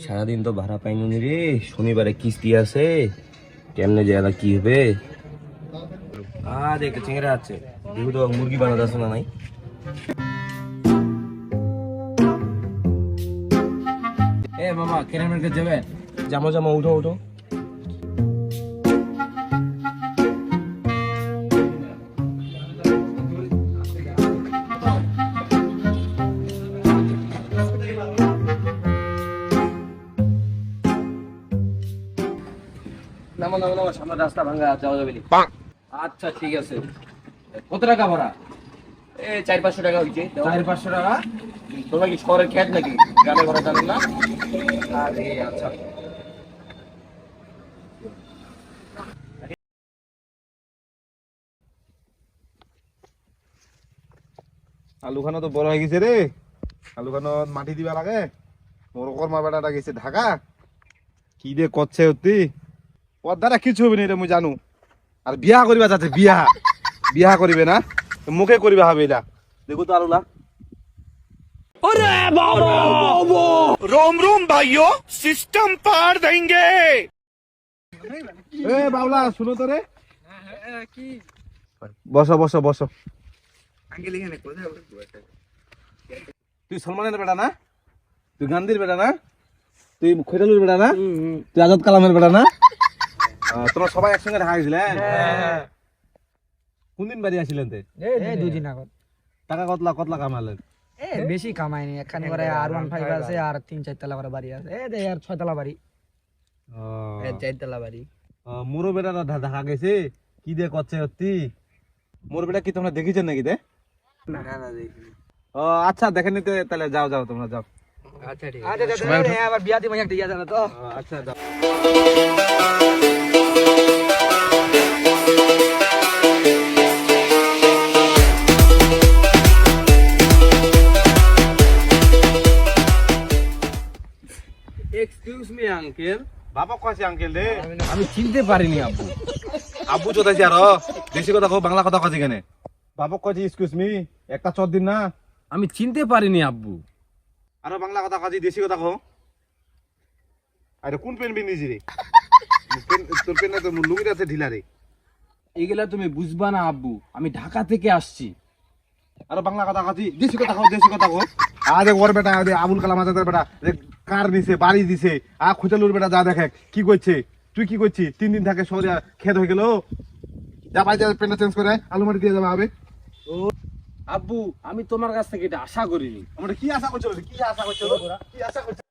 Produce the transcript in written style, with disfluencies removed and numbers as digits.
সারাদিন তো ভাড়া পাইনি রে, শনিবারে কিস্তি আছে, কেমনে যে এলা কি হবে। দেখ চিংড়া আছে, দেখু তো মুরগি বানাতে আছে না নাই। মামা কেনার মার্কেট যাবেন? জামা জামা উঠো উঠো। নামো নামো নামো, সামনে রাস্তা ভাঙা, যাওয়া যাবে নি। আচ্ছা ঠিক আছে। কত টাকা ভাড়া? 400-500 টাকা হয়েছে। 400-500 টাকা। তোমরা কি শহরের খ্যাত নাকি, গ্রামে ঘরে জানেন না? আচ্ছা আলুখানো তো বড় হয়ে গেছে রে, আলুখানো মাটি দিবা লাগে। মোর কর্মা বেটাটা গেছে ঢাকা, কি দিয়ে করছে অতি ওর দ্বারা কিছু হবে না রে, মুই জানু। আর বিয়া করিবা যাচ্ছে, বিয়া বিয়া করিবে না, মুখে করিবা হবে এটা। দেখো তো আলুলা। रोम रोम भाइयों सिस्टम पार देंगे। এ বাবলা শুনো তো রে, বসো বসো বসো। তুই সলমানের বেটা না, তুই গান্ধীর বেটা না, তুই খৈরালুর বেটা না, তুই আজাদ কালামের বেটা না? তোমরা সবাই একসঙ্গে দেখা গেছিলে? কোনদিন বাড়ি আসিলেন? দুদিন আগত। টাকা কতলা কতলা কামালেন? বেশি কামাইনি, একখানি করে R15 আছে আর 3-4 তলা করে বাড়ি আছে। দে আর 6 তলা বাড়ি, 4 তলা বাড়ি। মোরো বেটারা দেখা গেছে, কি দিয়ে করছে অতি? মোর বেটা কি তোমরা দেখিছেন নাকি? দে না না দেখিনি। আচ্ছা দেখে নিতে, তাহলে যাও যাও তোমরা যাও। আচ্ছা ঠিক আছে। আচ্ছা আবার বিয়া দিই একটা ইয়া জানা তো। আচ্ছা যাও। Excuse me uncle. বাবা কইছে আঙ্কেল রে, আমি চিনতে পারিনি আব্বু। আব্বু চোদাইছি আরো, দেশি কথা কো, বাংলা কথা কইছি কেনে? বাবা কইছি এক্সকিউজ মি, একটা চট দিন না। আমি চিনতে পারিনি আব্বু। আরো বাংলা কথা কইছি, দেশি কথা কো। আরে কোন পেন বিনিছি রে? তোর পেন না, তোর লুঙ্গিটা আছে ঢিলা রে। এগুলা তুমি বুঝবা না আব্বু, আমি ঢাকা থেকে আসছি। আরো বাংলা কথা কইছি, দেশি কথা কো, দেশি কথা কো। আরে ওর বেটা, আবুল কালাম আজাদের বেটা কার দিছে, বাড়ি দিছে। খুঁচালুর বেটা যা দেখে কি করছে, তুই কি করছিস? 3 দিন থাকে শহরে খেত হয়ে গেল। যা ভাই, যা পেনটা চেঞ্জ করে আলু মাটি দিয়ে যাবে হবে। আব্বু আমি তোমার কাছ থেকে এটা আশা করিনি। আমরা কি আশা করছো, কি আশা করছো, কি আশা করছো?